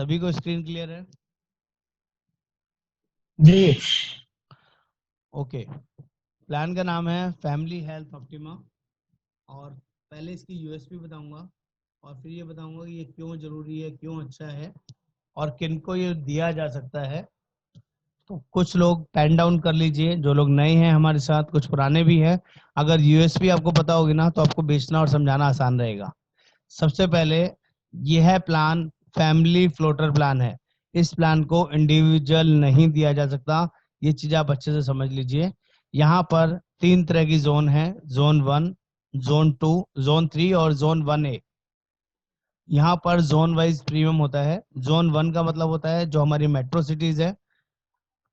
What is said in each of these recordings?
सभी को screen clear है? जी। ओके। प्लान का नाम है फैमिली हेल्थ ऑप्टिमा, और पहले इसकी यूएसपी बताऊंगा और फिर ये बताऊंगा कि ये क्यों जरूरी है, क्यों अच्छा है और किनको ये दिया जा सकता है। तो कुछ लोग पेन डाउन कर लीजिए, जो लोग नए हैं हमारे साथ, कुछ पुराने भी हैं। अगर यूएसपी आपको पता होगी ना तो आपको बेचना और समझाना आसान रहेगा। सबसे पहले, यह है प्लान फैमिली फ्लोटर प्लान है। इस प्लान को इंडिविजुअल नहीं दिया जा सकता, ये चीज आप अच्छे से समझ लीजिए। यहाँ पर 3 तरह की जोन है, जोन 1, जोन 2, जोन 3 और जोन 1A। यहाँ पर जोन वाइज प्रीमियम होता है। जोन 1 का मतलब होता है जो हमारी मेट्रो सिटीज है,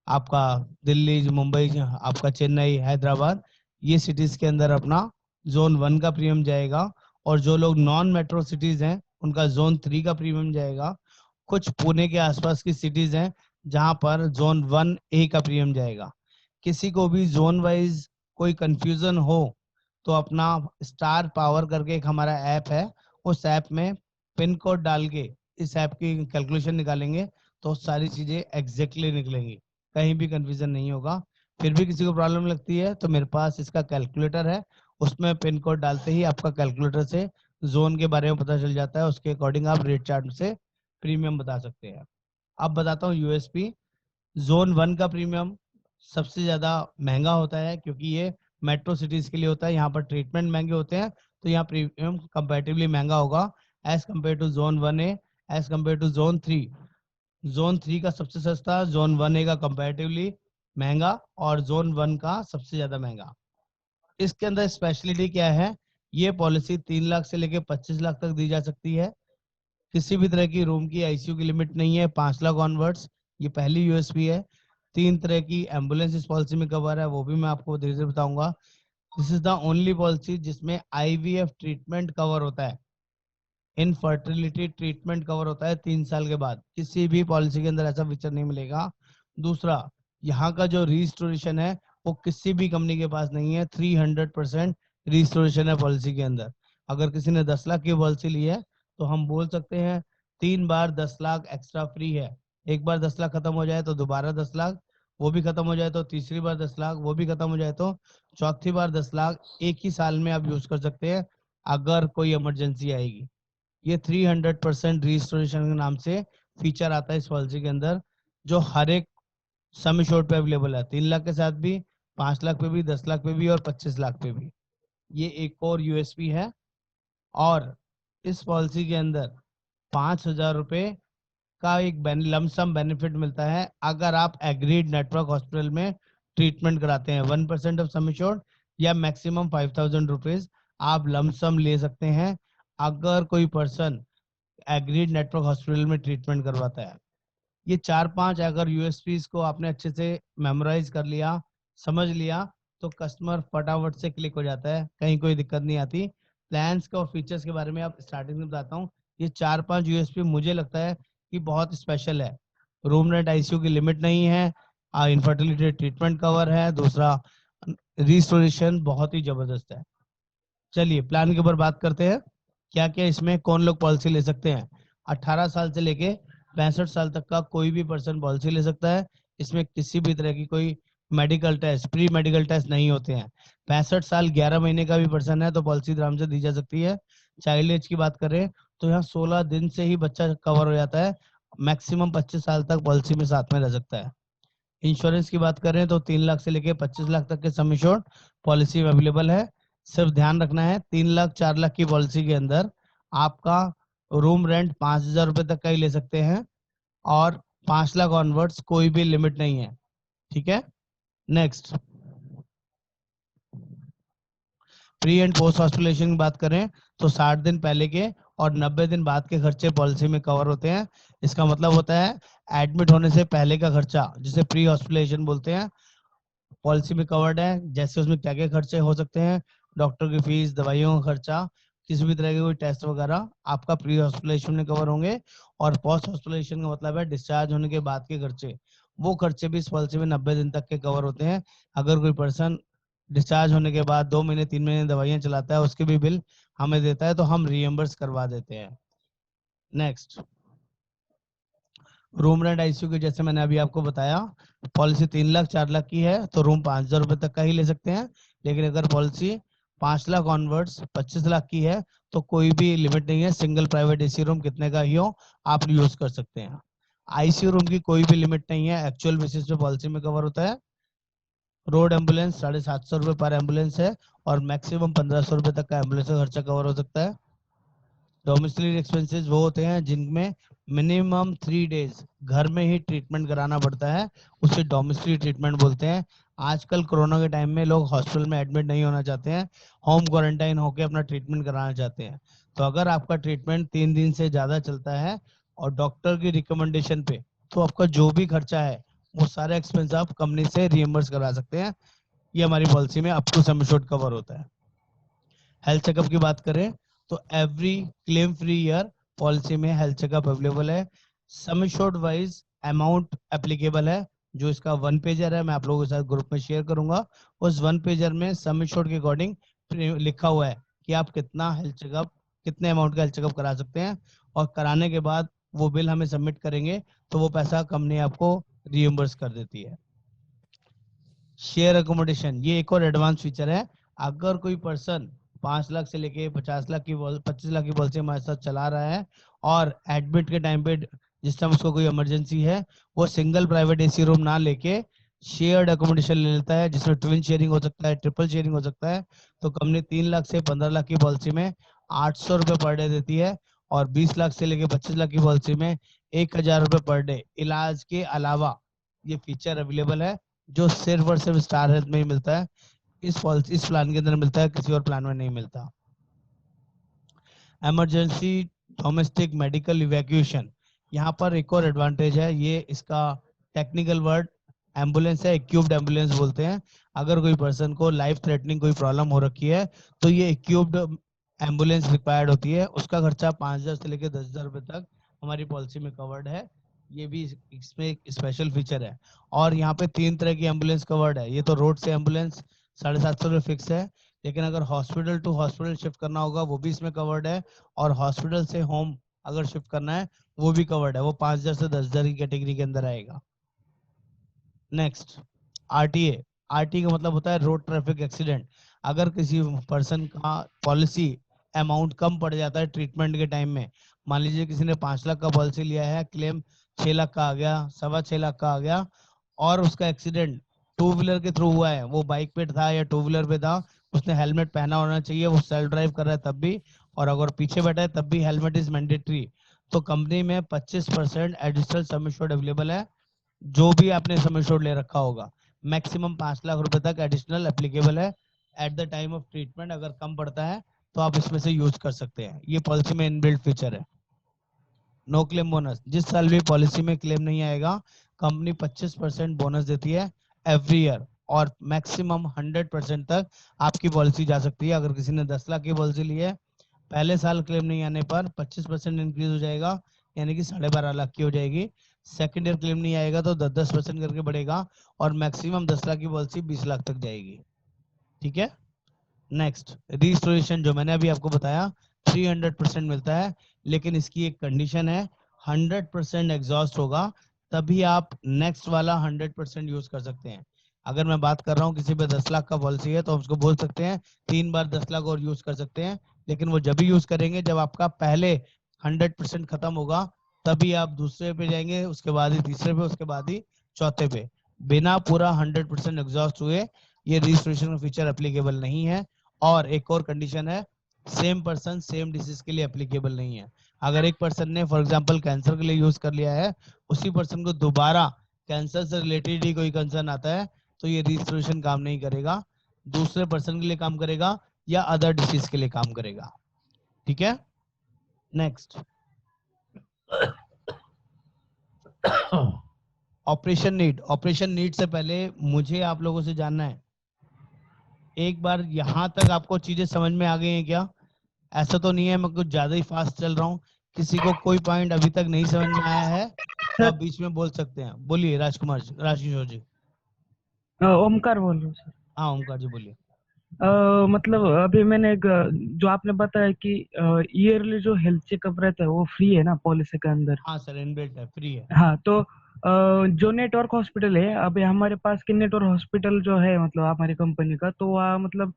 आपका दिल्ली, मुंबई, आपका चेन्नई, हैदराबाद, ये सिटीज के अंदर अपना जोन 1 का प्रीमियम जाएगा। और जो लोग नॉन मेट्रो सिटीज हैं उनका जोन 3 का प्रीमियम जाएगा। कुछ पुणे के आसपास की सिटीज हैं जहां पर जोन 1A का प्रीमियम जाएगा। किसी को भी जोन वाइज कोई कंफ्यूजन हो तो अपना स्टार पावर करके एक हमारा ऐप है, उस ऐप में पिन कोड डाल के इस ऐप की कैलकुलेशन निकालेंगे तो सारी चीजें एग्जैक्टली निकलेंगी, कहीं भी कंफ्यूजन नहीं होगा। फिर भी किसी को प्रॉब्लम लगती है तो मेरे पास इसका कैलकुलेटर है, उसमें पिन कोड डालते ही आपका कैलकुलेटर से जोन के बारे में पता चल जाता है, उसके अकॉर्डिंग आप रेट चार्ट से प्रीमियम बता सकते हैं। अब बताता हूँ यूएसपी। जोन 1 का प्रीमियम सबसे ज्यादा महंगा होता है क्योंकि ये मेट्रो सिटीज के लिए होता है, यहाँ पर ट्रीटमेंट महंगे होते हैं, तो यहाँ प्रीमियम कंपैरेटिवली महंगा होगा as compare to zone 1A, as compare to zone 3। Zone 3 का सबसे सस्ता, जोन 1A का कंपैरेटिवली महंगा और जोन 1 का सबसे ज्यादा महंगा। इसके अंदर स्पेशलिटी क्या है? ये पॉलिसी 3 लाख से लेकर 25 लाख तक दी जा सकती है। किसी भी तरह की रूम की आईसीयू की लिमिट नहीं है, 5 लाख ऑनवर्ड्स। ये पहली यूएसपी है। 3 तरह की एम्बुलेंस इस पॉलिसी में कवर है, वो भी मैं आपको धीरे धीरे बताऊंगा। This is the only policy जिसमें आईवीएफ ट्रीटमेंट कवर होता है, इनफर्टिलिटी ट्रीटमेंट कवर होता है 3 साल के बाद। किसी भी पॉलिसी के अंदर ऐसा फीचर नहीं मिलेगा। दूसरा, यहाँ का जो रिस्टोरेशन है वो किसी भी कंपनी के पास नहीं है। 300% रिस्टोरेशन है पॉलिसी के अंदर। अगर किसी ने 10 लाख की पॉलिसी ली है तो हम बोल सकते हैं 3 बार 10 लाख एक्स्ट्रा फ्री है। एक बार 10 लाख खत्म हो जाए तो दोबारा 10 लाख, वो भी खत्म हो जाए तो तीसरी बार 10 लाख, वो भी खत्म हो जाए तो चौथी बार 10 लाख, एक ही साल में आप यूज कर सकते हैं अगर कोई इमरजेंसी आएगी। ये 300% रिस्टोरेशन के नाम से फीचर आता है इस पॉलिसी के अंदर, जो हर एक सम एश्योर्ड पे अवेलेबल है। 3 लाख के साथ भी, 5 लाख पे भी, 10 लाख पे भी और 25 लाख पे भी। ये एक और यूएसपी है। और इस पॉलिसी के अंदर 5,000 रुपए का एक लमसम बेनिफिट मिलता है अगर आप एग्रीड नेटवर्क हॉस्पिटल में ट्रीटमेंट कराते हैं। 1% ऑफ सम एश्योर्ड या मैक्सिमम 5,000 रुपीज आप लमसम ले सकते हैं अगर कोई पर्सन एग्रीड नेटवर्क हॉस्पिटल में ट्रीटमेंट करवाता है। ये 4-5 अगर यूएसपीज को आपने अच्छे से मेमोराइज कर लिया, समझ लिया, तो कस्टमर फटाफट से क्लिक हो जाता है, कहीं कोई दिक्कत नहीं आती। प्लान्स के और फीचर्स के बारे में आप स्टार्टिंग में बताता हूँ। ये 4-5 यूएसपी मुझे लगता है कि बहुत स्पेशल है। रूम रेंट आईसीयू की लिमिट नहीं है, इनफर्टिलिटी ट्रीटमेंट कवर है, दूसरा रिस्टोरेशन बहुत ही जबरदस्त है। चलिए प्लान के ऊपर बात करते हैं। क्या क्या इसमें कौन लोग पॉलिसी ले सकते हैं? 18 साल से लेके 65 साल तक का कोई भी पर्सन पॉलिसी ले सकता है। इसमें किसी भी तरह की कोई medical test, pre medical test नहीं होते हैं। 65 साल 11 महीने का भी पर्सन है तो पॉलिसी आराम से दी जा सकती है। चाइल्ड एज की बात करें तो यहाँ 16 दिन से ही बच्चा कवर हो जाता है। मैक्सिमम 25 साल तक पॉलिसी में साथ में रह सकता है। इंश्योरेंस की बात करें तो 3 लाख से लेके 25 लाख तक के सम इंश्योर्ड पॉलिसी में अवेलेबल है। सिर्फ ध्यान रखना है 3 लाख 4 लाख की पॉलिसी के अंदर आपका रूम रेंट 5,000 रुपए तक का ही ले सकते हैं और 5 लाख ऑनवर्ड्स कोई भी लिमिट नहीं है। ठीक है। नेक्स्ट, प्री एंड पोस्ट हॉस्पिटलेशन की बात करें तो 60 दिन पहले के और 90 दिन बाद के खर्चे पॉलिसी में कवर होते हैं। इसका मतलब होता है एडमिट होने से पहले का खर्चा, जिसे प्री हॉस्पिटलेशन बोलते हैं, पॉलिसी में कवर्ड है। जैसे उसमें क्या क्या खर्चे हो सकते हैं, डॉक्टर की फीस, दवाइयों का खर्चा, किसी भी तरह के कोई टेस्ट वगैरह आपका प्री हॉस्पिटलेशन में कवर होंगे। और पोस्ट हॉस्पिटलेशन का मतलब है डिस्चार्ज होने के बाद के खर्चे। वो खर्चे भी इस पॉलिसी में 90 दिन तक के कवर होते हैं। अगर कोई पर्सन डिस्चार्ज होने के बाद 2 महीने 3 महीने दवाइयां चलाता है, उसके भी बिल हमें देता है तो हम रीएम्बर्स करवा देते हैं। नेक्स्ट, रूम रेंट आईसीयू की जैसे मैंने अभी आपको बताया, पॉलिसी 3 लाख 4 लाख की है तो रूम 5,000 रुपए तक का ही ले सकते हैं। लेकिन अगर पॉलिसी 5 लाख ऑनवर्ड्स 25 लाख की है तो कोई भी लिमिट नहीं है, सिंगल प्राइवेट एसी रूम कितने का ही हो आप यूज कर सकते हैं। आईसीयू रूम की कोई भी लिमिट नहीं है, एक्चुअल बेसिस पे पॉलिसी में कवर होता है। रोड एम्बुलेंस 750 रुपये पर एम्बुलेंस है और मैक्सिमम 1,500 रुपये तक का एम्बुलेंस का खर्चा कवर हो सकता है। डोमेस्टिक एक्सपेंसेस वो होते हैं जिनमें मिनिमम 3 डेज घर में ही ट्रीटमेंट कराना पड़ता है, उसे डोमेस्टिक ट्रीटमेंट बोलते हैं। आजकल कोरोना के टाइम में लोग हॉस्पिटल में एडमिट नहीं होना चाहते हैं, होम क्वारंटाइन होकर अपना ट्रीटमेंट कराना चाहते हैं। तो अगर आपका ट्रीटमेंट 3 दिन से ज्यादा चलता है और डॉक्टर की रिकमेंडेशन पे, तो आपका जो भी खर्चा है वो सारे एक्सपेंस आप कंपनी से रिइम्बर्स करा सकते हैं। ये हमारी पॉलिसी में up to sum assured cover होता है। हेल्थ चेकअप की बात करें तो every claim free year policy में हेल्थ चेकअप अवेलेबल है। Sum assured wise amount applicable है। जो इसका 1 पेजर है मैं आप लोगों के साथ ग्रुप में शेयर करूंगा। उस 1 पेजर में सम एश्योर्ड के अकॉर्डिंग लिखा हुआ है कि आप कितना हेल्थ चेकअप, कितने अमाउंट का हेल्थ चेकअप करा सकते हैं, और कराने के बाद वो बिल हमें सबमिट करेंगे तो वो पैसा कंपनी आपको रिइम्बर्स कर देती है। शेयर अकोमोडेशन ये एक और एडवांस फीचर है। अगर कोई पर्सन 5 लाख से लेके 50 लाख की 25 लाख की पॉलिसी हमारे साथ चला रहा है और एडमिट के टाइम पे जिस टाइम उसको कोई इमरजेंसी है वो सिंगल प्राइवेट एसी रूम ना लेके शेयर्ड अकोमोडेशन ले लेता है, जिसमें ट्विन शेयरिंग हो सकता है, ट्रिपल शेयरिंग हो सकता है, तो कंपनी 3 लाख से 15 लाख की पॉलिसी में 800 रुपये पर डे देती है। और 20 लाख से लेके 25 लाख की पॉलिसी में 1,000 रुपये पर डे इलाज के अलावा ये फीचर अवेलेबल है, जो सिर्फ और सिर्फ स्टार हेल्थ में ही मिलता है। इस पॉलिसी इस प्लान के अंदर मिलता है, किसी और प्लान में नहीं मिलता। इमरजेंसी डोमेस्टिक मेडिकल इवैक्यूएशन, यहाँ पर एक और एडवांटेज है, ये इसका टेक्निकल वर्ड एम्बुलेंस है, इक्विप्ड एम्बुलेंस बोलते हैं। अगर कोई पर्सन को लाइफ थ्रेटनिंग कोई प्रॉब्लम हो रखी है तो ये इक्विप्ड एम्बुलेंस रिक्वायर्ड होती है, उसका खर्चा 5,000 से लेकर 10,000 रुपए तक हमारी पॉलिसी में कवर्ड है। ये भी इसमें एक स्पेशल फीचर है। और यहाँ पे 3 तरह की एम्बुलेंस कवर्ड है। ये तो रोड से एम्बुलेंस 750 रुपये फिक्स है, लेकिन अगर हॉस्पिटल टू हॉस्पिटल शिफ्ट करना होगा वो भी इसमें कवर्ड है, और हॉस्पिटल से होम अगर शिफ्ट करना है वो भी कवर्ड है, वो 5,000 से 10,000 की कैटेगरी के अंदर आएगा। Next, RTA. आरटीए का मतलब होता है रोड ट्रैफिक एक्सीडेंट। अगर किसी पर्सन का पॉलिसी अमाउंट कम पड़ जाता है ट्रीटमेंट के टाइम में, मान लीजिए किसी ने 5 लाख का पॉलिसी लिया है, क्लेम 6 लाख का आ गया, 6.25 लाख का आ गया, और उसका एक्सीडेंट टू व्हीलर के थ्रू हुआ है, वो बाइक पे था या टू व्हीलर पे था, उसने हेलमेट पहना होना चाहिए, वो सेल्फ ड्राइव कर रहा है तब भी, और अगर पीछे बैठा है तब भी हेलमेट इज मैंडेटरी, तो कंपनी में 25% एडिशनल सम एश्योर्ड अवेलेबल है। जो भी आपने सम एश्योर्ड ले रखा होगा मैक्सिमम 5 लाख रुपए तक एडिशनल एप्लीकेबल है at the time of treatment. अगर कम पड़ता है तो आप इसमें से यूज कर सकते हैं, ये पॉलिसी में इनबिल्ट फीचर है। नो क्लेम बोनस, जिस साल भी पॉलिसी में क्लेम नहीं आएगा कंपनी 25% बोनस देती है एवरी ईयर, और मैक्सिमम 100% तक आपकी पॉलिसी जा सकती है। अगर किसी ने 10 लाख की पॉलिसी ली है, पहले साल क्लेम नहीं आने पर 25% इंक्रीज हो जाएगा, यानी कि 12.5 लाख की हो जाएगी। सेकेंड ईयर क्लेम नहीं आएगा तो 10% करके बढ़ेगा, और मैक्सिमम 10 लाख की पॉलिसी 20 लाख तक जाएगी। ठीक है। नेक्स्ट, रिस्टोरेशन जो मैंने अभी आपको बताया 300% मिलता है, लेकिन इसकी एक कंडीशन है, 100% एग्जॉस्ट होगा तभी आप नेक्स्ट वाला 100% यूज कर सकते हैं। अगर मैं बात कर रहा हूँ किसी पे 10 लाख का पॉलिसी है तो हम उसको बोल सकते हैं 3 बार 10 लाख और यूज कर सकते हैं, लेकिन वो जब भी यूज करेंगे जब आपका पहले 100% खत्म होगा, तभी आप दूसरे पे जाएंगे, उसके बाद ही तीसरे पे, उसके बाद ही चौथे पे। बिना पूरा 100% एग्जॉस्ट हुए ये रजिस्ट्रेशन का फीचर एप्लीकेबल नहीं है। और एक और कंडीशन है, सेम पर्सन सेम डिसीज के लिए एप्लीकेबल नहीं है। अगर एक पर्सन ने फॉर एग्जांपल कैंसर के लिए यूज कर लिया है, उसी पर्सन को दोबारा कैंसर से रिलेटेड ही कोई कंसर्न आता है तो ये रजिस्ट्रेशन काम नहीं करेगा, दूसरे पर्सन के लिए काम करेगा या अदर डिसीज के लिए काम करेगा। ठीक है। Next, operation need. Operation need से पहले मुझे आप लोगों से जानना है, एक बार यहां तक आपको चीजें समझ में आ गई हैं क्या? ऐसा तो नहीं है मैं कुछ ज्यादा ही फास्ट चल रहा हूँ? किसी को कोई पॉइंट अभी तक नहीं समझ में आया है तो आप सर बीच में बोल सकते हैं। बोलिए राजकिशोर जी। ओमकार बोल रहे हो सर। हाँ ओमकार जी बोलिए। मतलब अभी मैंने जो आपने बताया कि ईयरली जो हेल्थ चेकअप रहता है वो फ्री है ना पॉलिसी के अंदर। हाँ सर, इनबिल्ट है, फ्री है। हाँ तो जो नेटवर्क हॉस्पिटल है अभी हमारे पास की नेटवर्क हॉस्पिटल जो है मतलब हमारी कंपनी का, तो वहाँ मतलब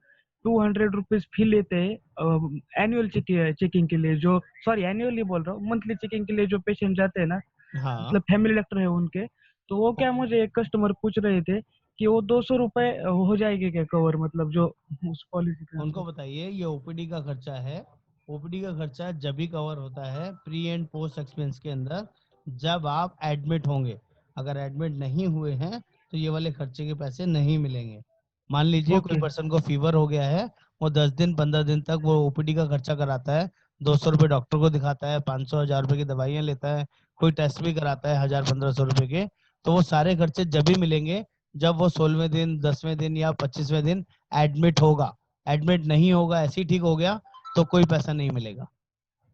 200 रुपीज फी लेते हैं एनुअल चेकिंग के लिए। जो सॉरी एनुअली बोल रहा हूँ, मंथली चेकिंग के लिए जो पेशेंट जाते हैं ना, हाँ। मतलब फैमिली डॉक्टर है उनके। तो वो क्या, ओके। मुझे एक कस्टमर पूछ रहे थे कि वो 200 रुपये हो जाएंगे क्या कवर, मतलब जो उस पॉलिसी के उनको अंदर। बताइए ये ओपीडी का खर्चा है। ओपीडी का खर्चा जब भी कवर होता है प्री एंड पोस्ट एक्सपेंस के अंदर, जब आप एडमिट होंगे। अगर एडमिट नहीं हुए हैं तो ये वाले खर्चे के पैसे नहीं मिलेंगे। मान लीजिए कोई ओके। पर्सन को फीवर हो गया है, वो 10 दिन 15 दिन तक वो ओपीडी का खर्चा कराता है। 200 रुपये डॉक्टर को दिखाता है, 500 1000 रुपये की दवाइयाँ लेता है, कोई टेस्ट भी कराता है 1000 1500 रुपये के। तो वो सारे खर्चे जब भी मिलेंगे जब वो 16वें दिन 10वें दिन या 25वें दिन एडमिट होगा। एडमिट नहीं होगा, ऐसे ही ठीक हो गया तो कोई पैसा नहीं मिलेगा।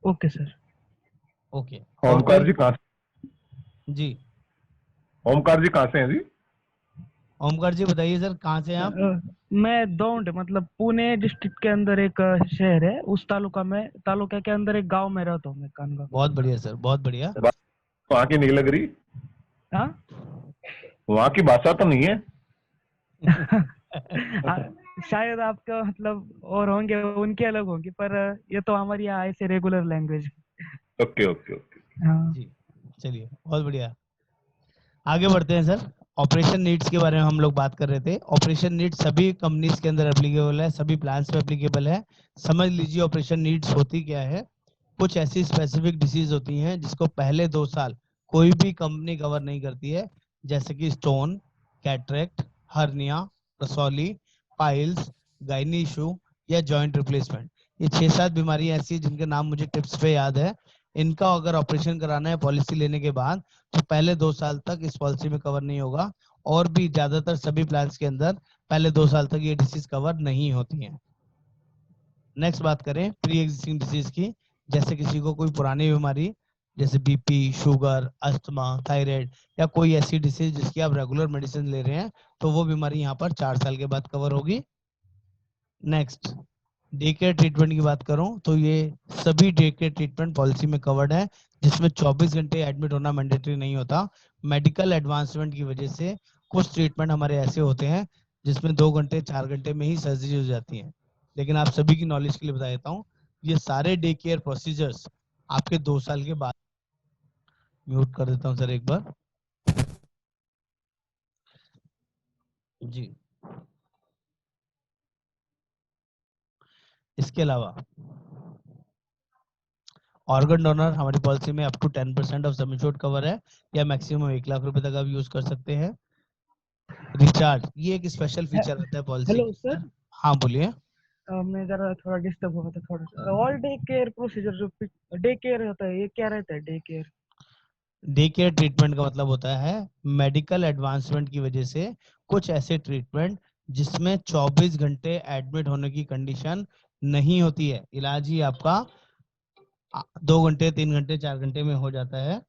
Okay sir. ओके। और ओमकार कोई? जी कहाँ जी। ओमकार जी कहाँ से हैं जी? ओमकार जी बताइए सर, कहाँ से हैं आप? मैं दौंड, मतलब पुणे डिस्ट्रिक्ट के अंदर एक शहर है, उस तालुका के अंदर एक गांव में रहता हूँ मैं, कानगांव। बहुत बढ़िया सर, बहुत बढ़िया। वहाँ की नहीं लग रही। हाँ। वहाँ की भाषा तो नहीं है? शायद आपका मतलब और होंगे, उनके अलग होंगी, पर ये तो हमारी यहाँ ऐसे regular language. Okay okay okay. हाँ। जी, चलिए बहुत बढ़िया। आगे बढ़ते हैं सर। ऑपरेशन नीड्स के बारे में हम लोग बात कर रहे थे। ऑपरेशन नीड्स सभी कंपनीज के अंदर एप्लीकेबल है, सभी प्लान्स पे एप्लीकेबल है। समझ लीजिए ऑपरेशन नीड्स होती क्या है। कुछ ऐसी स्पेसिफिक डिसीज होती हैं जिसको पहले 2 साल कोई भी कंपनी कवर नहीं करती है, जैसे कि स्टोन, कैटरेक्ट, हर्निया, रसौली, पाइल्स, गाइनी इशू या जॉइंट रिप्लेसमेंट। ये 6 7 बीमारियां ऐसी हैं जिनके नाम मुझे टिप्स पे याद है। इनका अगर ऑपरेशन कराना है पॉलिसी लेने के बाद तो पहले 2 साल तक इस पॉलिसी में कवर नहीं होगा। और भी ज्यादातर सभी प्लान्स के अंदर पहले 2 साल तक ये डिसीज कवर नहीं होती हैं। नेक्स्ट बात करें प्री एग्जिस्टिंग डिसीज की। जैसे किसी को कोई पुरानी बीमारी जैसे बीपी, शुगर, अस्थमा, थायराइड या कोई ऐसी डिसीज जिसकी आप रेगुलर मेडिसिन ले रहे हैं, तो वो बीमारी यहाँ पर 4 साल के बाद कवर होगी। नेक्स्ट, डे केयर ट्रीटमेंट की बात करूं तो ये सभी डे केयर ट्रीटमेंट पॉलिसी में कवर्ड है, जिसमें 24 घंटे एडमिट होना मैंडेटरी नहीं होता। मेडिकल एडवांसमेंट की वजह से कुछ ट्रीटमेंट हमारे ऐसे होते हैं जिसमें 2 घंटे 4 घंटे में ही सर्जरी हो जाती है। लेकिन आप सभी की नॉलेज के लिए बता देता हूँ, ये सारे डे केयर प्रोसीजर्स आपके 2 साल के बाद। म्यूट कर देता हूँ सर एक बार। जी। इसके अलावा ऑर्गन डोनर हमारी पॉलिसी में up to 10% of sum insured cover है, या मैक्सिमम 1 लाख रुपए तक आप यूज कर सकते हैं। रिचार्ज ये एक स्पेशल फीचर आता है पॉलिसी हेलो के सर। अंदर। हाँ बोलिए। मैं जरा थोड़ा डिस्टर्ब हुआ था थोड़ा सा। ऑल डे केयर प्रोसीजर जो डे केयर होता है, ये क्या रहता है day care? Day care treatment का मतलब होता है मेडिकल एडवांसमेंट की वजह से कुछ ऐसे ट्रीटमेंट जिसमें 24 घंटे एडमिट होने की कंडीशन नहीं होती है, इलाज ही आपका 2 घंटे 3 घंटे 4 घंटे में हो जाता है।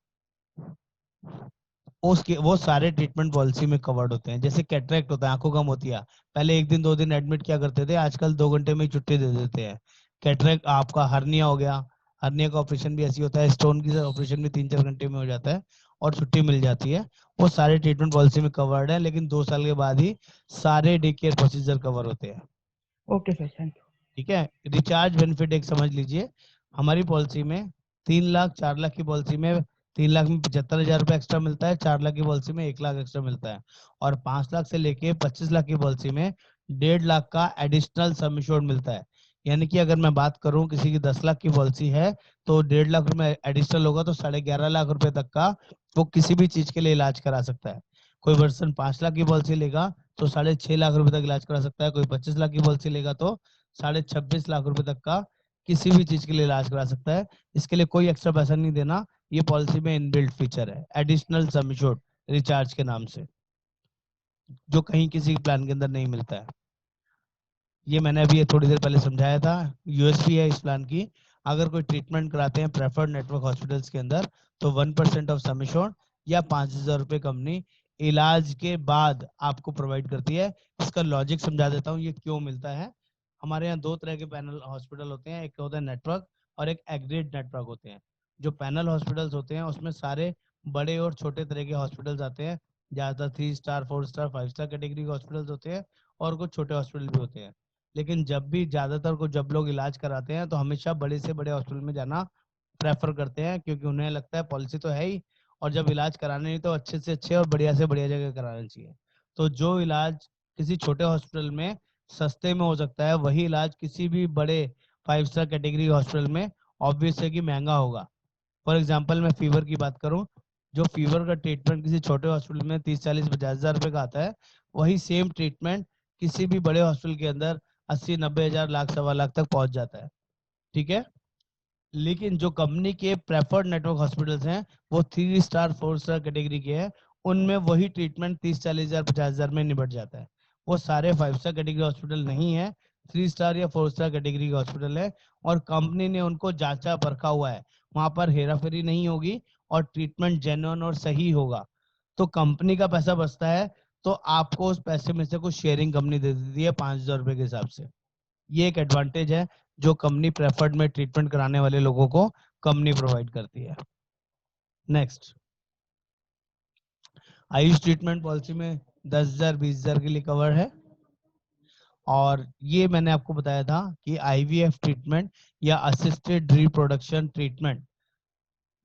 उसके वो सारे ट्रीटमेंट पॉलिसी में कवर्ड होते हैं। जैसे कैटरेक्ट होता है, आंखों का मोतिया, पहले 1 दिन 2 दिन एडमिट किया करते थे, आजकल 2 घंटे में ही छुट्टी दे देते हैं। कैटरेक्ट आपका हर्निया हो गया, हर्निया का ऑपरेशन भी ऐसी होता है, स्टोन की ऑपरेशन भी 3 4 घंटे में हो जाता है और छुट्टी मिल जाती है। वो सारे ट्रीटमेंट पॉलिसी में कवर्ड है, लेकिन 2 साल के बाद ही सारे डे केयर प्रोसीजर कवर होते हैं। ओके सर, थैंक ठीक है। रिचार्ज बेनिफिट एक समझ लीजिए, हमारी पॉलिसी में 3 लाख 4 लाख की पॉलिसी में 3 लाख में 75,000 रुपये एक्स्ट्रा मिलता है, 4 लाख की पॉलिसी में 1 लाख एक्स्ट्रा मिलता है, और 5 लाख से लेके 25 लाख की पॉलिसी में 1.5 लाख का एडिशनल सम इंश्योर्ड मिलता है। यानी कि अगर मैं बात करूं किसी की 10 लाख की पॉलिसी है तो 1.5 लाख रुपए एडिशनल होगा, तो 11.5 लाख रुपए तक का वो किसी भी चीज के लिए इलाज करा सकता है। कोई पर्सन 5 लाख की पॉलिसी लेगा तो 6.5 लाख रुपए तक इलाज करा सकता है, कोई 25 लाख की पॉलिसी लेगा तो 26.5 लाख रुपए तक का किसी भी चीज के लिए इलाज करा सकता है। इसके लिए कोई एक्स्ट्रा पैसा नहीं देना, ये पॉलिसी में इनबिल्ट फीचर है, एडिशनल सम इंश्योर्ड रिचार्ज के नाम से, जो कहीं किसी प्लान के अंदर नहीं मिलता है। ये मैंने अभी ये थोड़ी देर पहले समझाया था। यूएसपी है इस प्लान की, अगर कोई ट्रीटमेंट कराते हैं प्रेफर्ड नेटवर्क हॉस्पिटल्स के अंदर तो 1% ऑफ सम इंश्योर्ड या 5,000 रुपये कंपनी इलाज के बाद आपको प्रोवाइड करती है। इसका लॉजिक समझा देता हूँ ये क्यों मिलता है। हमारे यहाँ दो तरह के पैनल हॉस्पिटल होते हैं, एक होता है नेटवर्क और एक एग्रीड नेटवर्क होते हैं। जो पैनल हॉस्पिटल्स होते हैं उसमें सारे बड़े और छोटे तरह के हॉस्पिटल्स आते हैं, ज़्यादातर 3 स्टार 4 स्टार 5 स्टार कैटेगरी के हॉस्पिटल्स होते हैं और कुछ छोटे हॉस्पिटल भी होते हैं। लेकिन जब लोग इलाज कराते हैं तो हमेशा बड़े से बड़े हॉस्पिटल में जाना प्रेफर करते हैं, क्योंकि उन्हें लगता है पॉलिसी तो है ही, और जब इलाज कराने नहीं तो अच्छे से अच्छे और बढ़िया से बढ़िया जगह कराना चाहिए। तो जो इलाज किसी छोटे हॉस्पिटल में सस्ते में हो सकता है, वही इलाज किसी भी बड़े 5 स्टार कैटेगरी हॉस्पिटल में ऑब्वियस है कि महंगा होगा। फॉर एग्जाम्पल मैं फीवर की बात करूं, जो फीवर का ट्रीटमेंट किसी छोटे हॉस्पिटल में 30-40-50 हज़ार रुपए का आता है, वही सेम ट्रीटमेंट किसी भी बड़े हॉस्पिटल के अंदर 80-90 हज़ार, लाख, सवा लाख तक पहुंच जाता है। ठीक है। लेकिन जो कंपनी के प्रेफर्ड नेटवर्क हॉस्पिटल्स हैं वो 3 स्टार 4 स्टार कैटेगरी के हैं, उनमें वही ट्रीटमेंट 30-40 हज़ार 50 हज़ार में निपट जाता है। वो सारे 5 स्टार कैटेगरी हॉस्पिटल नहीं है, 3 स्टार या 4 स्टार कैटेगरी के हॉस्पिटल है, और कंपनी ने उनको जांचा परखा हुआ है, वहां पर हेराफेरी नहीं होगी और ट्रीटमेंट जेन्युइन और सही होगा। तो कंपनी का पैसा बचता है, तो आपको उस पैसे में से कुछ शेयरिंग कंपनी दे देती है 5,000 रुपए के हिसाब से। ये एक एडवांटेज है जो कंपनी प्रेफर्ड में ट्रीटमेंट कराने वाले लोगों को कंपनी प्रोवाइड करती है। नेक्स्ट, आयुष ट्रीटमेंट पॉलिसी में 10,000 20,000 के लिए कवर है, और ये मैंने आपको बताया था कि आईवीएफ ट्रीटमेंट या असिस्टेड रिप्रोडक्शन ट्रीटमेंट,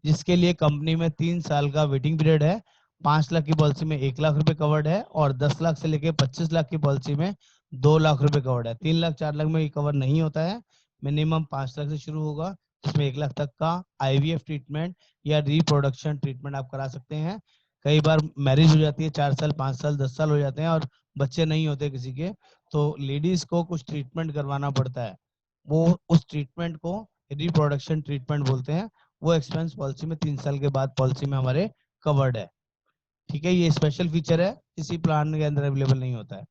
जिसके लिए कंपनी में 3 साल का वेटिंग पीरियड है, 5 लाख की पॉलिसी में 1 लाख रुपए कवर्ड है, और 10 लाख से लेकर 25 लाख की पॉलिसी में 2 लाख रुपए कवर्ड है। 3 लाख 4 लाख में ये कवर नहीं होता है, मिनिमम 5 लाख से शुरू होगा, जिसमें 1 लाख तक का आईवीएफ ट्रीटमेंट या रिप्रोडक्शन ट्रीटमेंट आप करा सकते हैं। कई बार मैरिज हो जाती है, 4 साल 5 साल 10 साल हो जाते हैं और बच्चे नहीं होते किसी के, तो लेडीज को कुछ ट्रीटमेंट करवाना पड़ता है, वो उस ट्रीटमेंट को रिप्रोडक्शन ट्रीटमेंट बोलते हैं। वो एक्सपेंस पॉलिसी में 3 साल के बाद पॉलिसी में हमारे कवर्ड है। ठीक है, ये स्पेशल फीचर है, किसी प्लान के अंदर अवेलेबल नहीं होता है।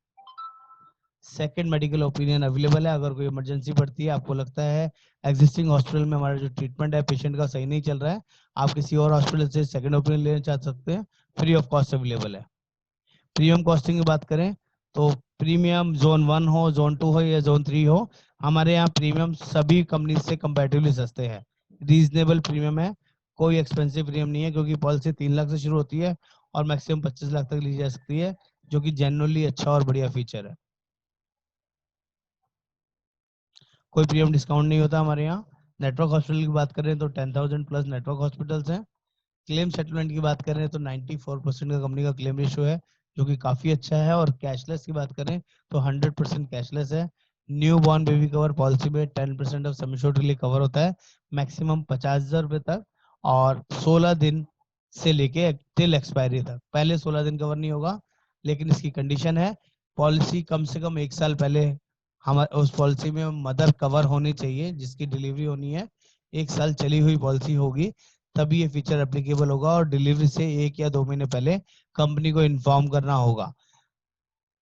सेकंड मेडिकल ओपिनियन अवेलेबल है, अगर कोई इमरजेंसी पड़ती है, आपको लगता है एग्जिस्टिंग हॉस्पिटल में हमारा जो ट्रीटमेंट है पेशेंट का सही नहीं चल रहा है, आप किसी और हॉस्पिटल से सेकंड ओपिनियन लेना चाह सकते हैं, फ्री ऑफ कॉस्ट अवेलेबल है। प्रीमियम कॉस्टिंग की बात करें तो प्रीमियम जोन 1 हो, जोन 2 हो या जोन 3 हो, हमारे यहाँ प्रीमियम सभी कंपनी से कंपैरेटिवली सस्ते हैं, रीजनेबल प्रीमियम है, कोई एक्सपेंसिव प्रीमियम नहीं है, क्योंकि पॉलिसी 3 लाख से शुरू होती है और मैक्सिमम 25 लाख तक ली जा सकती है, जो कि जनरली अच्छा और बढ़िया फीचर है। कोई प्रीमियम डिस्काउंट नहीं होता हमारे यहाँ। नेटवर्क हॉस्पिटल की बात करें तो 10,000 प्लस नेटवर्क हॉस्पिटल्स हैं। क्लेम सेटलमेंट की बात करें तो 94% का कंपनी का क्लेम रेशियो है, जो कि काफी अच्छा है, और कैशलेस की बात करें तो 100% कैशलेस है। New born baby cover policy में 10% ऑफ सम एश्योर्ड के लिए कवर होता है, मैक्सिमम 50,000 रुपए तक, और 16 दिन से लेके टिल एक्सपायरी तक। पहले 16 दिन कवर नहीं होगा, लेकिन इसकी कंडीशन है पॉलिसी कम से कम 1 साल पहले हमारे उस पॉलिसी में मदर कवर होनी चाहिए जिसकी डिलीवरी होनी है, 1 साल चली हुई पॉलिसी होगी, तभी ये फीचर एप्लीकेबल होगा, और डिलीवरी से 1 या 2 महीने पहले कंपनी को इन्फॉर्म करना होगा।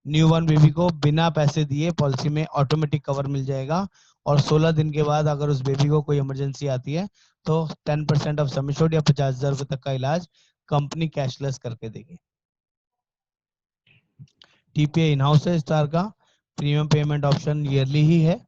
न्यू बॉर्न बेबी को बिना पैसे दिए पॉलिसी में ऑटोमेटिक कवर मिल जाएगा, और 16 दिन के बाद अगर उस बेबी को कोई इमरजेंसी आती है तो 10% ऑफ सम एश्योर्ड या 50,000 रुपए तक का इलाज कंपनी कैशलेस करके देगी। टीपीए इन हाउस है स्टार का, प्रीमियम पेमेंट ऑप्शन ईयरली ही है,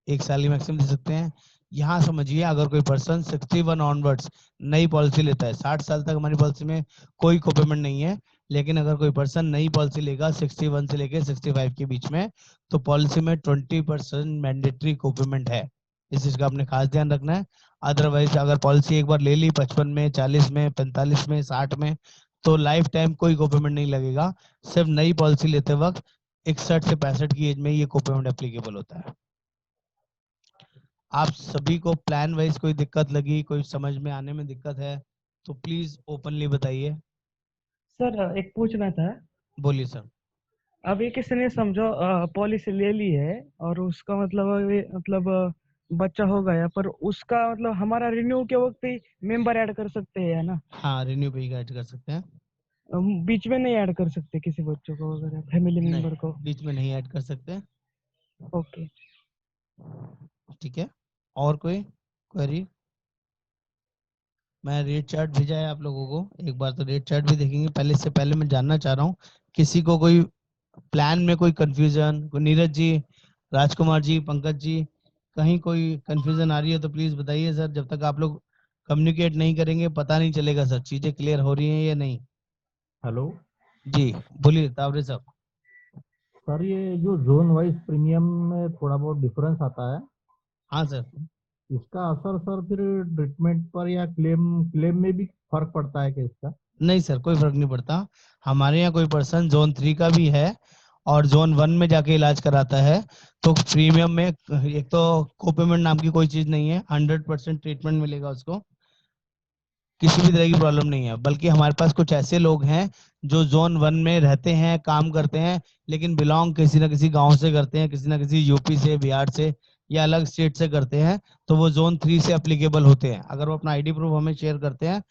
1 साल ही मैक्सिमम दे सकते हैं। यहाँ समझिए, अगर कोई पर्सन 61 ऑनवर्ड्स नई पॉलिसी लेता है, 60 साल तक हमारी पॉलिसी में कोई को पेमेंट नहीं है, लेकिन अगर कोई पर्सन नई पॉलिसी लेगा 61 से लेकर 65 के बीच में, तो पॉलिसी में 20% मैंडेटरी को पेमेंट है, इस चीज का आपने खास ध्यान रखना है। अदरवाइज अगर पॉलिसी एक बार ले ली 55 में, 40 में, 45 में, 60 में, तो लाइफ टाइम कोई को पेमेंट नहीं लगेगा, सिर्फ नई पॉलिसी लेते वक्त 61 से 65 की एज में ये को पेमेंट एप्लीकेबल होता है। आप सभी को प्लान वाइज कोई दिक्कत लगी, कोई समझ में आने में दिक्कत है तो प्लीज ओपनली बताइए। सर एक पूछना था। बोलिए सर। अब ये किसी ने समझो पॉलिसी ले ली है और उसका बच्चा हो गया, पर उसका मतलब हमारा रिन्यू के वक्त ही मेंबर ऐड कर सकते हैं, है ना? हाँ, रिन्यू पे ऐड कर सकते हैं। बीच में नहीं ऐड कर सकते किसी बच्चों को वगैरह, फैमिली मेंबर नहीं, को? बीच में नहीं ऐड कर सकते। ओके। ठीक है, और कोई क्वेरी? मैं रेट चार्ट भेजा है आप लोगों को, एक बार तो रेट चार्ट भी देखेंगे। पहले इससे पहले मैं जानना चाह रहा हूँ किसी को कोई प्लान में कोई कंफ्यूजन? नीरज जी, राजकुमार जी, पंकज जी, कहीं कोई कंफ्यूजन आ रही है तो प्लीज बताइए सर। जब तक आप लोग कम्युनिकेट नहीं करेंगे पता नहीं चलेगा सर चीजें क्लियर हो रही हैं या नहीं। हेलो जी बोलिए तावरे साहब। सर, ये जो जोन वाइज प्रीमियम में थोड़ा बहुत डिफरेंस आता है, हाँ सर। इसका असर सर फिर ट्रीटमेंट पर या क्लेम क्लेम में भी फर्क पड़ता है क्या इसका? नहीं सर, कोई फर्क नहीं पड़ता। हमारे यहाँ कोई पर्सन जोन 3 का भी है और जोन 1 में जाके इलाज कराता है तो प्रीमियम में एक तो कोपेमेंट नाम की कोई चीज नहीं है, 100% ट्रीटमेंट मिलेगा उसको, किसी भी तरह की प्रॉब्लम नहीं है। बल्कि हमारे पास कुछ ऐसे लोग हैं जो जोन 1 में रहते हैं, काम करते हैं, लेकिन बिलोंग किसी न किसी गांव से करते हैं, किसी न किसी यूपी से, बिहार से या अलग स्टेट से करते हैं, तो वो जोन 3 से अप्लीकेबल होते हैं। अगर वो अपना आईडी प्रूफ हमें शेयर करते हैं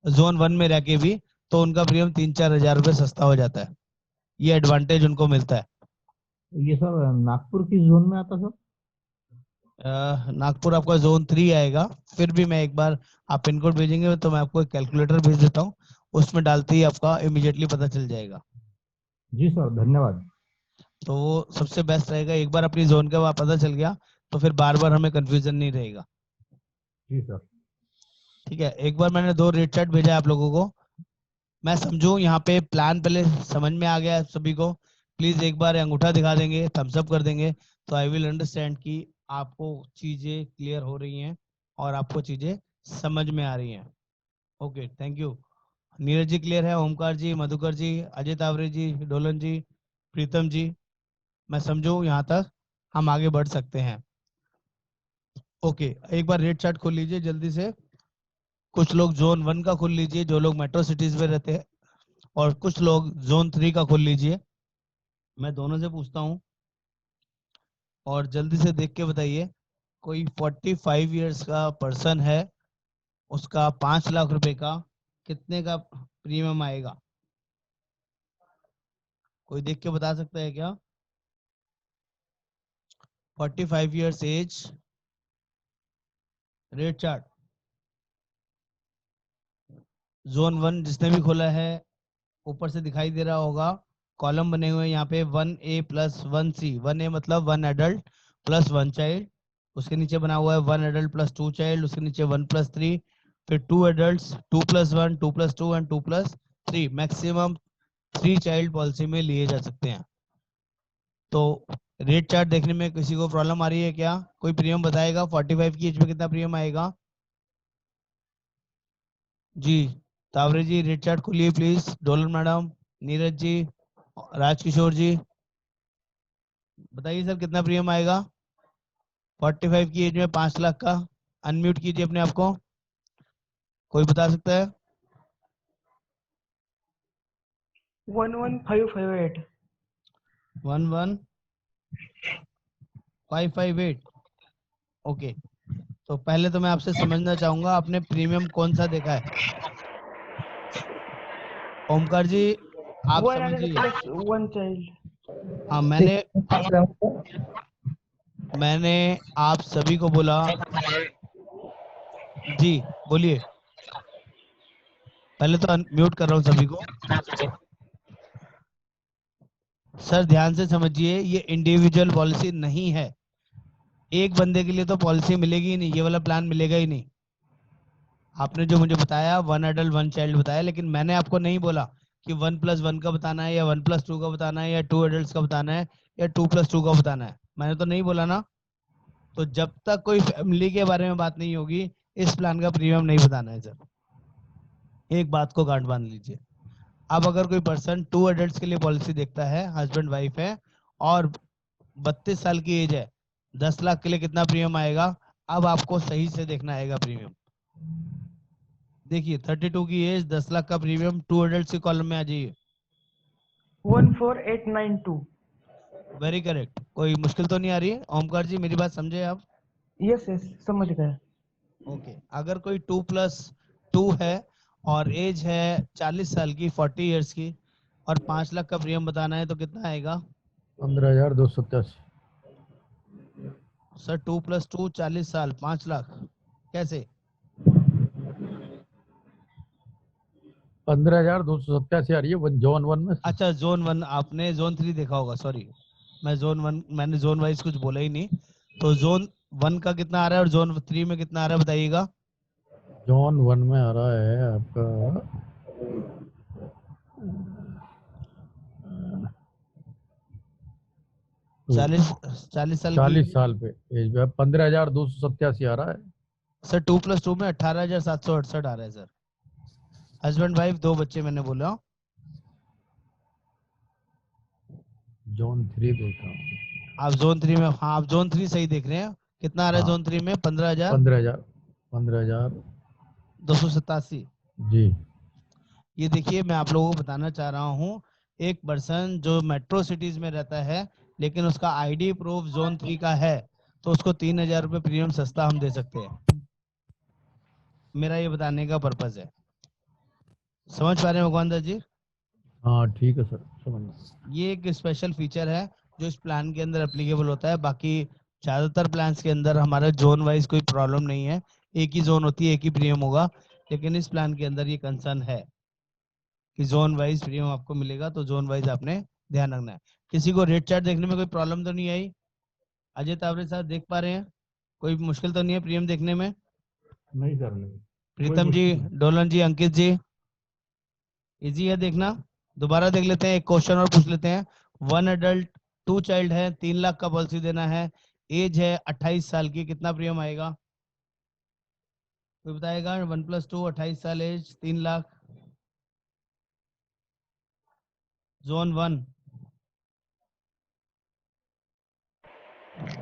जोन 1 में रह के भी, तो उनका प्रीमियम 3-4 हज़ार रुपये सस्ता हो जाता है। ये एडवांटेज उनको मिलता है। ये सर नागपुर की जोन में आता सर? नागपुर आपका जोन 3 आएगा। फिर भी मैं एक बार, आप पिन कोड भेजेंगे तो मैं आपको एक कैलकुलेटर भेज देता हूँ, उसमें डालते ही आपका इमीडिएटली पता चल जाएगा। जी सर, धन्यवाद। तो वो सबसे बेस्ट रहेगा। एक बार अपनी जोन का पता चल गया तो फिर बार बार हमें कंफ्यूजन नहीं रहेगा। जी सर। ठीक है, एक बार मैंने 2 रेट चार्ट भेजा है आप लोगों को। मैं समझू यहाँ पे प्लान पहले समझ में आ गया है सभी को। प्लीज एक बार अंगूठा दिखा देंगे, थम्स अप कर देंगे, तो आई विल अंडरस्टैंड कि आपको चीजें क्लियर हो रही हैं और आपको चीजें समझ में आ रही हैं। Okay, thank you. Neeraj ji clear है, ओमकार जी, मधुकर जी, अजय तावरे जी, डोलन जी, प्रीतम जी, मैं समझू यहाँ तक हम आगे बढ़ सकते हैं। ओके, एक बार रेट चार्ट खोल लीजिए जल्दी से। कुछ लोग जोन 1 का खोल लीजिए जो लोग मेट्रो सिटीज में रहते हैं, और कुछ लोग जोन 3 का खोल लीजिए। मैं दोनों से पूछता हूँ और जल्दी से देख के बताइए। कोई 45 इयर्स का पर्सन है, उसका 5 लाख रुपए का कितने का प्रीमियम आएगा? कोई देख के बता सकता है क्या? 45 years age, rate chart. Zone 1 जिसने भी खोला है, ऊपर से दिखाई दे रहा होगा कॉलम बने हुए हैं यहाँ पे, 1A+1C। 1A मतलब 1 एडल्ट प्लस 1 चाइल्ड, उसके नीचे बना हुआ है 1 एडल्ट प्लस 2 चाइल्ड, उसके नीचे 1+3, फिर 2 adult, 2+1, 2+2 and 2+3। Maximum 3 child policy में लिए जा सकते हैं। तो रेट चार्ट देखने में किसी को प्रॉब्लम आ रही है क्या? कोई प्रीमियम बताएगा 45 की एज में कितना प्रीमियम आएगा? जी तावरे जी, रेट चार्ट खोलिए please. Dolan madam, Neeraj ji, Rajkishore जी, बताइए सर कितना प्रीमियम आएगा 45 की एज में 5 लाख का? अनम्यूट कीजिए अपने आप को, कोई बता सकता है? 11558। 11558। ओके, तो पहले तो मैं आपसे समझना चाहूंगा आपने प्रीमियम कौन सा देखा है। ओमकार जी आप 1 adult समझिए। plus 1 child। हाँ, मैंने आप सभी को बोला। जी बोलिए। पहले तो म्यूट कर रहा हूँ सभी को। सर ध्यान से समझिए, ये इंडिविजुअल पॉलिसी नहीं है। एक बंदे के लिए तो पॉलिसी मिलेगी ही नहीं, ये वाला प्लान मिलेगा ही नहीं। आपने जो मुझे बताया 1 एडल्ट 1 चाइल्ड बताया, लेकिन मैंने आपको नहीं बोला कि 1+1 का बताना है या 1+2 का बताना है या 2 एडल्ट का बताना है या 2+2 का बताना है। मैंने तो नहीं बोला ना। तो जब तक कोई फैमिली के बारे में बात नहीं होगी, इस प्लान का प्रीमियम नहीं बताना है सर। एक बात को गांठ बांध लीजिए। अब अगर कोई पर्सन 2 एडल्ट के लिए पॉलिसी देखता है, हस्बैंड वाइफ है, और 32 साल की एज है, 10 लाख के लिए कितना प्रीमियम आएगा? अब आपको सही से देखना आएगा प्रीमियम। देखिए 32 की एज, 10 लाख का प्रीमियम, 2 एडल्ट के कॉलम में आ जाइए। 14892। Very correct. कोई मुश्किल तो नहीं आ रही है? ओमकार जी मेरी बात समझे आप? यस यस, समझ गए। ओके, अगर कोई 2+2 है और एज है 40 साल की, 40 इयर्स की, और 5 लाख का प्रीमियम बताना है तो कितना आएगा? 15,287। सर 2+2 40 साल 5 लाख कैसे? 15,287 आ रही है जोन 1 में। अच्छा जोन 1, आपने जोन 3 देखा होगा, सॉरी। मैं जोन 1, मैंने जोन वाइज कुछ बोला ही नहीं। तो जोन 1 का कितना आ रहा है और जोन 3 में कितना आ रहा है बताइएगा। जोन 1 में आ रहा है आपका 40 40 साल की 40 साल पे एज पे 15,287 आ रहा है। सर 2+2 में 18,768 आ रहा है सर। हस्बैंड वाइफ 2 बच्चे मैंने बोला। जोन 3 देख रहा हूँ। आप जोन 3 में, हाँ आप जोन 3 सही देख रहे हैं। कितना आ रहा है हाँ जोन 3 में? 15,000 15,287। जी। ये देखिए मैं आप लोगों को बताना चाह रहा हूँ, एक पर्सन जो मेट्रो सिटीज में रहता है लेकिन उसका आईडी प्रूफ जोन 3 का है, तो उसको 3,000 रुपये प्रीमियम सस्ता हम दे सकते हैं। मेरा ये बताने का पर्पज है। समझ पा रहे हैं भगवान दास जी? हाँ ठीक है सर, समझ गया। ये एक स्पेशल फीचर है जो इस प्लान के अंदर एप्लीकेबल होता है। बाकी ज्यादातर प्लान्स के अंदर हमारा जोन वाइज कोई प्रॉब्लम नहीं है, एक ही जोन होती है, एक ही प्रीमियम होगा। लेकिन इस प्लान के अंदर ये कंसर्न है कि जोन वाइज प्रीमियम आपको मिलेगा, तो जोन वाइज आपने ध्यान रखना है। किसी को रेट चार्ट देखने में कोई प्रॉब्लम तो नहीं आई? अजय तावरे साहब देख पा रहे हैं? कोई मुश्किल तो नहीं है प्रीमियम देखने में? नहीं सर, नहीं कोई प्रीतम जी, मुश्किल नहीं। डोलन जी, अंकित जी, इजी है देखना? दोबारा देख लेते हैं, एक क्वेश्चन और पूछ लेते हैं। 1 एडल्ट 2 चाइल्ड है, 3 लाख का पॉलिसी देना है, एज है 28 साल की, कितना प्रीमियम आएगा? कोई बताएगा? 1+2 28 साल एज 3 लाख। जोन 1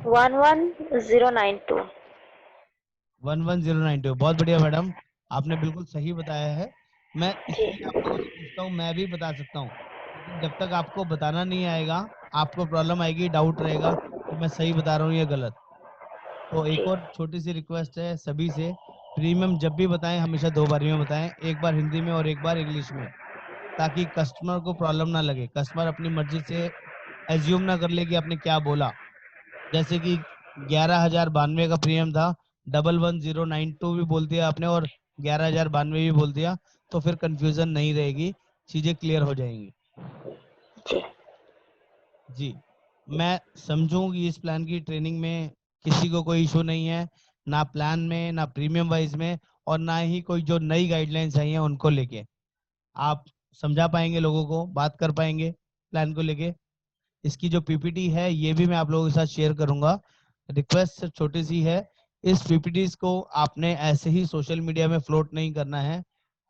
11,092। 11,092। बहुत बढ़िया मैडम, आपने बिल्कुल सही बताया है। मैं जी इसलिए आप लोगों से पूछता हूँ, मैं भी बता सकता हूँ, लेकिन जब तक आपको बताना नहीं आएगा, आपको प्रॉब्लम आएगी, डाउट रहेगा कि मैं सही बता रहा हूँ या गलत। तो एक जी और छोटी सी रिक्वेस्ट है सभी से, प्रीमियम जब भी बताएं हमेशा 2 बारी में बताएं, एक बार हिंदी में और एक बार इंग्लिश में, ताकि कस्टमर को प्रॉब्लम ना लगे, कस्टमर अपनी मर्जी से एज्यूम ना कर ले कि आपने क्या बोला। जैसे कि 11,092 का प्रीमियम था, 11,092 भी बोल दिया आपने और 11,092 भी बोल दिया, तो फिर कंफ्यूजन नहीं रहेगी, चीजें क्लियर हो जाएंगी। जी जी, मैं समझूं कि इस प्लान की ट्रेनिंग में किसी को कोई इशू नहीं है, ना प्लान में, ना प्रीमियम वाइज में, और ना ही कोई जो नई गाइडलाइंस आई हैं उनको लेके। आप समझा पाएंगे लोगों को, बात कर पाएंगे प्लान को लेके। इसकी जो पीपीटी है ये भी मैं आप लोगों के साथ शेयर करूंगा। रिक्वेस्ट सिर्फ छोटी सी है, इस पीपीटीज को आपने ऐसे ही सोशल मीडिया में फ्लोट नहीं करना है,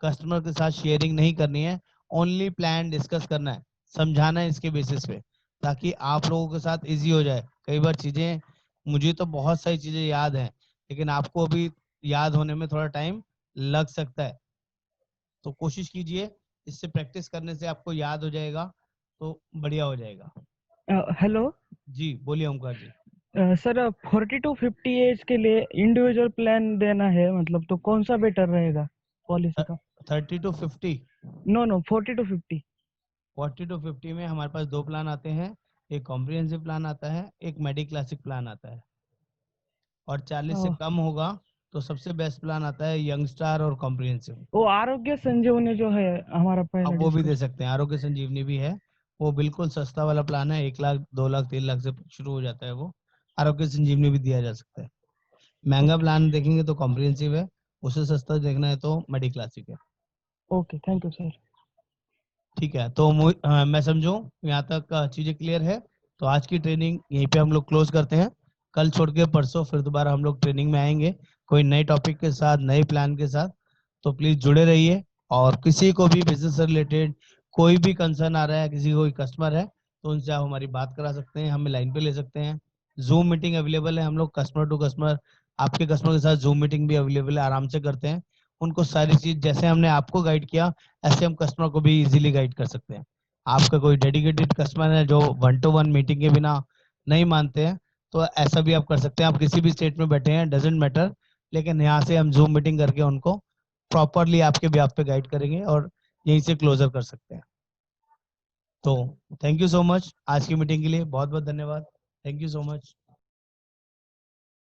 कस्टमर के साथ शेयरिंग नहीं करनी है, ओनली प्लान डिस्कस करना है, समझाना है इसके बेसिस पे, ताकि आप लोगों के साथ इजी हो जाए। कई बार चीजें, मुझे तो बहुत सारी चीजें याद हैं, लेकिन आपको अभी याद होने में थोड़ा टाइम लग सकता है। तो कोशिश कीजिए, इससे प्रैक्टिस करने से आपको याद हो जाएगा, तो बढ़िया हो जाएगा। हेलो जी बोलिए ओमकार जी। सर, 40 to 50 एज के लिए इंडिविजुअल प्लान देना है, मतलब तो कौन सा बेटर रहेगा पॉलिसी का? 30 to 50? No no, 40 to 50। 40 to 50 में हमारे पास 2 प्लान आते हैं, एक कॉम्प्रिहेंसिव प्लान आता है, एक मेडी क्लासिक प्लान आता है। और 40 से कम होगा तो सबसे बेस्ट प्लान आता है यंग स्टार और कॉम्प्रिहेंसिव। वो आरोग्य संजीवनी जो है हमारा पहला अब वो भी दे डिस्कस। सकते हैं, आरोग्य संजीवनी भी है, वो बिल्कुल सस्ता वाला प्लान है, 1 लाख 2 लाख 3 लाख से शुरू हो जाता है वो। आरोग्य संजीवनी भी दिया जा सकता है। महंगा ओके प्लान देखेंगे तो कॉम्प्रिहेंसिव है, उससे सस्ता देखना है तो मेडी क्लासिक है। Okay, thank you sir. ठीक है, तो मैं समझूं यहाँ तक चीजें क्लियर है। तो आज की ट्रेनिंग यहीं पे हम लोग क्लोज करते हैं। कल छोड़ के परसों फिर दोबारा हम लोग ट्रेनिंग में आएंगे, कोई नए टॉपिक के साथ, नए प्लान के साथ। तो प्लीज जुड़े रहिए, और किसी को भी बिजनेस से रिलेटेड कोई भी कंसर्न आ रहा है, किसी को कोई कस्टमर है, तो उनसे आप हमारी बात करा सकते हैं, हमें लाइन पे ले सकते हैं। जूम मीटिंग अवेलेबल है, हम लोग कस्टमर टू कस्टमर, आपके कस्टमर के साथ जूम मीटिंग भी अवेलेबल है, आराम से करते हैं। उनको सारी चीज जैसे हमने आपको गाइड किया, ऐसे हम कस्टमर को भी इजीली गाइड कर सकते हैं। आपका कोई डेडिकेटेड कस्टमर है जो 1-to-1 मीटिंग के बिना नहीं मानते हैं, तो ऐसा भी आप कर सकते हैं। आप किसी भी स्टेट में बैठे हैं, डजेंट मैटर, लेकिन यहाँ से हम जूम मीटिंग करके उनको प्रॉपरली आपके ब्याह पे गाइड करेंगे और यहीं से क्लोजर कर सकते हैं। तो थैंक यू सो मच, आज की मीटिंग के लिए बहुत बहुत धन्यवाद। Thank you so much.